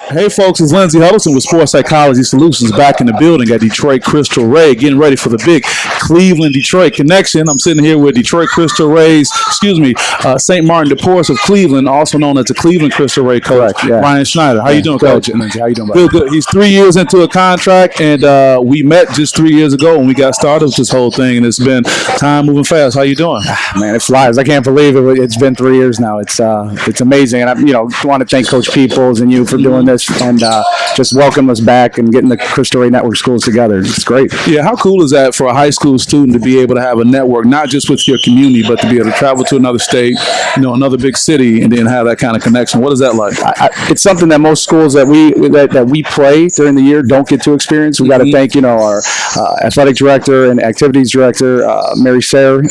Hey folks, it's Lindsey Huddleston with Sports Psychology Solutions back in the building at Detroit Crystal Ray, getting ready for the big Cleveland-Detroit connection. I'm sitting here with Detroit Crystal Ray's, St. Martin DePorres of Cleveland, also known as the Cleveland Crystal Ray coach, Ryan Schneider. How you doing, Coach? Lindsey, how you doing, buddy? Good. He's 3 years into a contract, and we met just 3 years ago when we got started with this whole thing, and it's been time moving fast. How you doing? Man, it flies. I can't believe it. It's been 3 years now. It's amazing, and I want to thank Coach Peoples and you for doing this. And just welcome us back and getting the Crystal Ray Network schools together. It's great. Yeah, how cool is that for a high school student to be able to have a network, not just with your community, but to be able to travel to another state, another big city, and then have that kind of connection? What is that like? It's something that most schools that we play during the year don't get to experience. We got to thank our athletic director and activities director, Mary Sayre,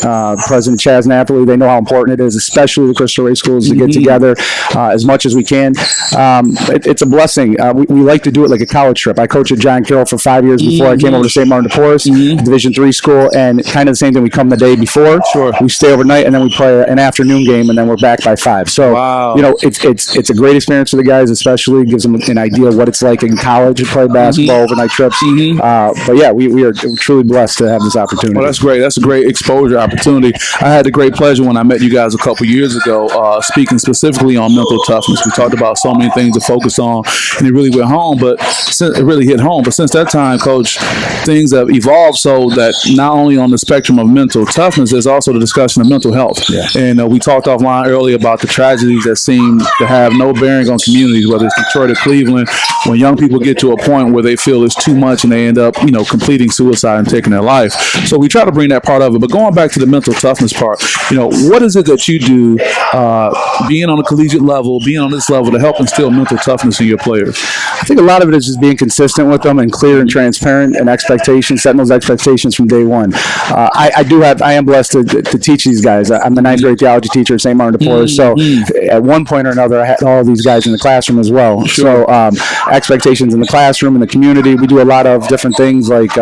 President Chaz Napoli. They know how important it is, especially the Crystal Ray schools, to get together as much as we can. It's a blessing. We like to do it like a college trip. I coached at John Carroll for 5 years before I came over to St. Martin DePorres, Division III school, and kind of the same thing. We come the day before, we stay overnight, and then we play an afternoon game, and then we're back by 5. So, it's a great experience for the guys, especially. It gives them an idea of what it's like in college to play basketball, overnight trips. But yeah, we are truly blessed to have this opportunity. Well, that's great. That's a great exposure opportunity. I had the great pleasure when I met you guys a couple years ago, speaking specifically on mental toughness. We talked about so many things to focus on, and it really went home. But it really hit home. But since that time, Coach, things have evolved so that not only on the spectrum of mental toughness, there's also the discussion of mental health. Yeah. And we talked offline earlier about the tragedies that seem to have no bearing on communities, whether it's Detroit or Cleveland, when young people get to a point where they feel it's too much and they end up, completing suicide and taking their life. So we try to bring that part of it. But going back to the mental toughness part, what is it that you do, being on a collegiate level, being on this level, to help instill mental toughness in your players? I think a lot of it is just being consistent with them and clear and transparent, and expectations, setting those expectations from day one. I am blessed to teach these guys. I'm the 9th grade theology teacher at St. Martin DePorres. So at one point or another, I had all of these guys in the classroom as well. Sure. So expectations in the classroom, in the community. We do a lot of different things like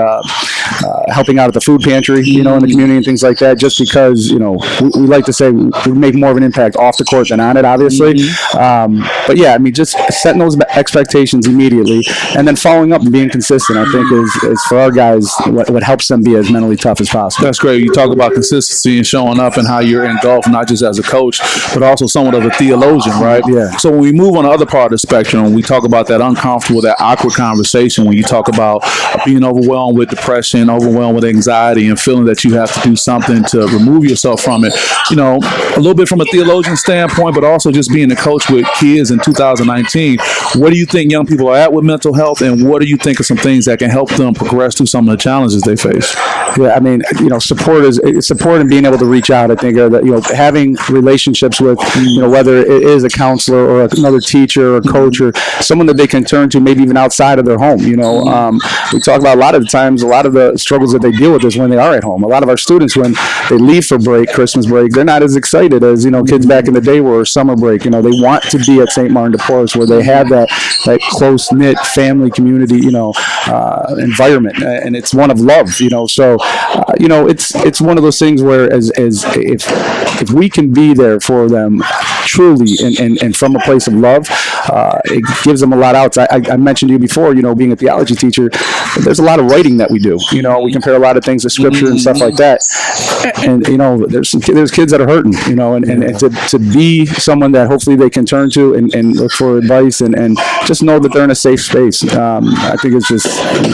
helping out at the food pantry, in the community and things like that, just because, we like to say we make more of an impact off the court than on it, obviously. But yeah, just setting those expectations immediately and then following up and being consistent, I think is for our guys what helps them be as mentally tough as possible. That's great. You talk about consistency and showing up and how you're engulfed, not just as a coach, but also somewhat of a theologian, right? Yeah. So when we move on the other part of the spectrum, we talk about that uncomfortable, that awkward conversation when you talk about being overwhelmed with depression, overwhelmed with anxiety, and feeling that you have to do something to remove yourself from it. A little bit from a theologian standpoint, but also just being a coach with kids in 2019. Where do you think young people are at with mental health, and what do you think are some things that can help them progress through some of the challenges they face? Yeah, support and being able to reach out. I think having relationships with whether it is a counselor or another teacher or coach or someone that they can turn to, maybe even outside of their home. We talk about a lot of the times, a lot of the struggles that they deal with is when they are at home. A lot of our students, when they leave for break, Christmas break, they're not as excited as kids back in the day were, or summer break. They want to be at St. Martin DePorres where they have that close knit family community environment, and it's one of love. So it's one of those things where as if we can be there for them truly and from a place of love, it gives them a lot out. I mentioned to you before, being a theology teacher, there's a lot of writing that we do. We compare a lot of things to scripture and stuff like that. And, there's kids that are hurting, and to be someone that hopefully they can turn to and look for advice and just know that they're in a safe space. I think it's just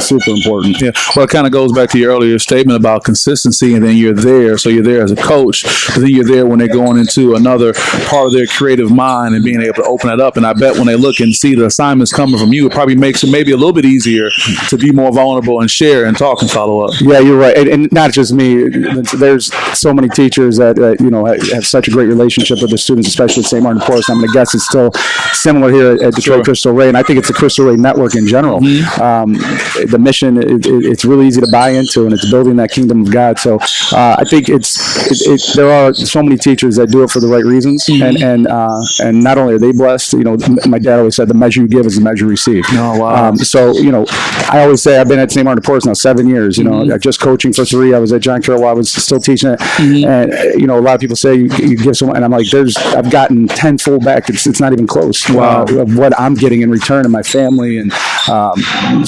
super important. Yeah. Well, it kind of goes back to your earlier statement about consistency, and then you're there. So you're there as a coach, but then you're there when they're going into another part of their creative mind and being able to open it up. And I bet when they look and see the assignments coming from you, it probably makes it maybe a little bit easier to be more vulnerable and share and talk and follow up. Yeah, you're right. And not just me. There's so many teachers that have such a great relationship with the students, especially at St. Martin DePorres. I'm going to guess it's still similar here at Detroit Crystal Ray, and I think it's the Crystal Ray network in general. The mission, it's really easy to buy into, and it's building that kingdom of God. So I think there are so many teachers that do it for the right reasons, and not only are they blessed, my dad always said the measure you give is the measure you receive. Oh, wow. So I always say I've been at St. Martin DePorres now 7 years. You know, just coaching for 3. I was at John Carroll while I was still teaching it. And, you know, a lot of people say you give someone, and I'm like, I've gotten tenfold back. It's not even close. Wow. Of what I'm getting in return and my family. And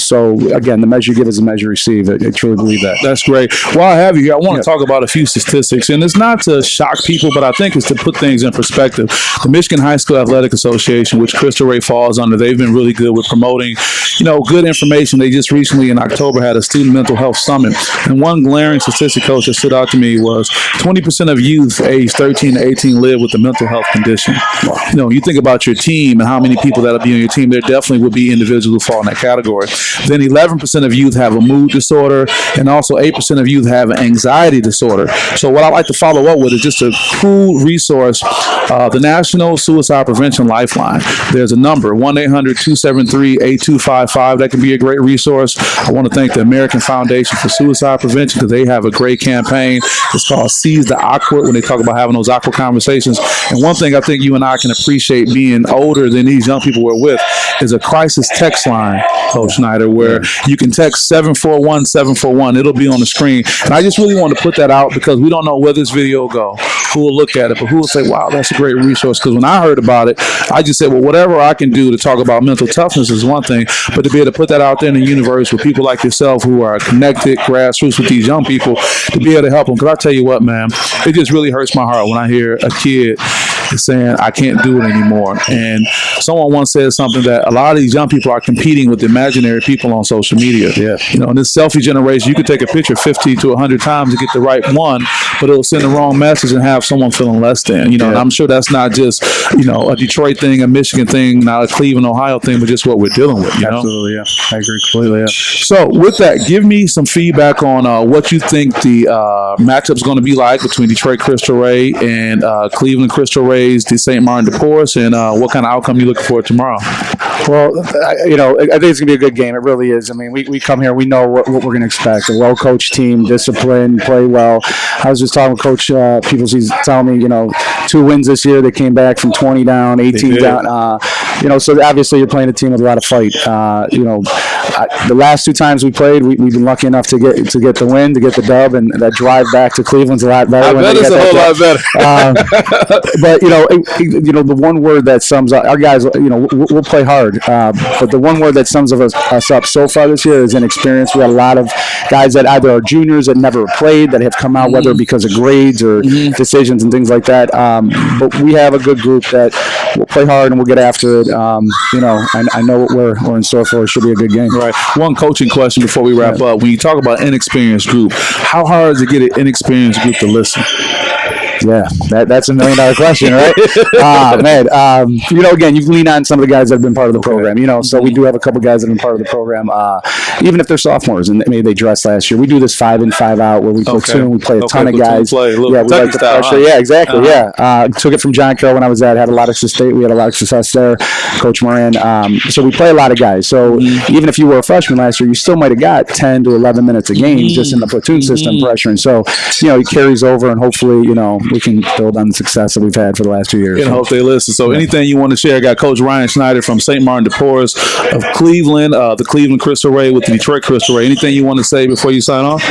so, again, the measure you give is the measure you receive. I truly believe that. That's great. While I have you here, I want to talk about a few statistics, and it's not to shock people, but I think it's to put things in perspective. The Michigan High School Athletic Association, which Crystal Ray falls under, they've been really good with promoting, you know, good information. They just recently in October had a student mental health summit, and one glaring statistic, coach, that stood out to me was 20% of youth aged 13 to 18 live with a mental health condition. You know, you think about your team and how many people that'll be on your team, there definitely would be individuals who fall in that category. Then 11% of youth have a mood disorder, and also 8% of youth have an anxiety disorder. So what I like to follow up with is just a cool resource, the National Suicide Prevention Lifeline. There's a number, 1-800-273-8255. That can be a great resource. I want to thank the American Foundation for Suicide Prevention because they have a great campaign. It's called Seize the Awkward, when they talk about having those awkward conversations. And one thing I think you and I can appreciate being older than these young people we're with is a crisis text line, Coach Schneider, where you can text 741-741. It'll be on the screen. And I just really want to put that out because we don't know where this video will go, who will look at it, but who will say, wow, that's a great resource. Because when I heard about it, I just said, well, whatever I can do to talk about mental toughness is one thing, but to be able to put that out there in the universe with people like yourself who are connected, grassroots with these young people, to be able to help them. Because I tell you what, man, it just really hurts my heart when I hear a kid saying, I can't do it anymore. And someone once said something that a lot of these young people are competing with imaginary people on social media. Yeah. You know, in this selfie generation, you could take a picture 50 to 100 times to get the right one, but it'll send the wrong message and have someone feeling less than. You know, and I'm sure that's not just, you know, a Detroit thing, a Michigan thing, not a Cleveland, Ohio thing, but just what we're dealing with. You know? Absolutely, yeah. I agree completely, yeah. So with that, give me some feedback on what you think the matchup's going to be like between Detroit Crystal Ray and Cleveland Crystal Rays, the St. Martin DePorres, and what kind of outcome you looking for tomorrow? Well, you know, I think it's going to be a good game. It really is. I mean, we come here, we know what we're going to expect. A well-coached team, disciplined, play well. I was just talking with Coach Peoples. He's telling me, you know, 2 wins this year. They came back from 20 down, 18 down. You know, so obviously you're playing a team with a lot of fight. You know, the last 2 times we played, we've been lucky enough to get the win, to get the dub, and that drive back to Cleveland's a lot better. I bet it's a whole lot better. But, you know, the one word that sums up, our guys, you know, we'll play hard. But the one word that sums us up so far this year is inexperience. We got a lot of guys that either are juniors that never played, that have come out, whether because of grades or decisions and things like that. But we have a good group that will play hard and we'll get after it. You know, I know what we're in store for. It should be a good game. Right. One coaching question before we wrap up. When you talk about inexperienced group, how hard is it to get an inexperienced group to listen? Yeah, that's $1 million question, right? Man, you know, again, you lean on some of the guys that have been part of the program, you know, so we do have a couple guys that have been part of the program, even if they're sophomores and maybe they dressed last year. We do this 5 in, 5 out where we platoon, we play a ton of guys. We like the pressure. Yeah, exactly. Took it from John Carroll when I was at, had a lot of success. We had a lot of success there, Coach Moran. So we play a lot of guys. So even if you were a freshman last year, you still might have got 10 to 11 minutes a game just in the platoon system pressure. And so, you know, it carries over and hopefully, you know, we can build on the success that we've had for the last 2 years. And hope they listen. So anything you want to share, I got Coach Ryan Schneider from St. Martin DePorres of Cleveland, the Cleveland Crystal Ray with the Detroit Crystal Ray. Anything you want to say before you sign off?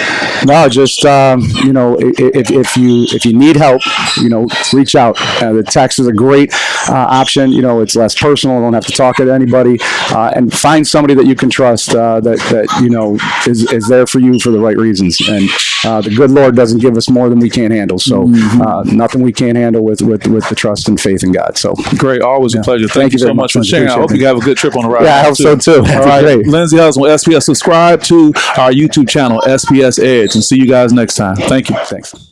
No, just, you know, if you need help, you know, reach out. The text is a great option. You know, it's less personal. Don't have to talk to anybody. And find somebody that you can trust that you know, is there for you for the right reasons. And the good Lord doesn't give us more than we can't handle. So nothing we can't handle with the trust and faith in God. So great, always a pleasure. Thank you so much for sharing. I hope you have a good trip on the ride. Yeah, I hope so too. All right, great. Lindsey Hudson with SPS. Subscribe to our YouTube channel, SPS Edge, and see you guys next time. Thank you. Thanks.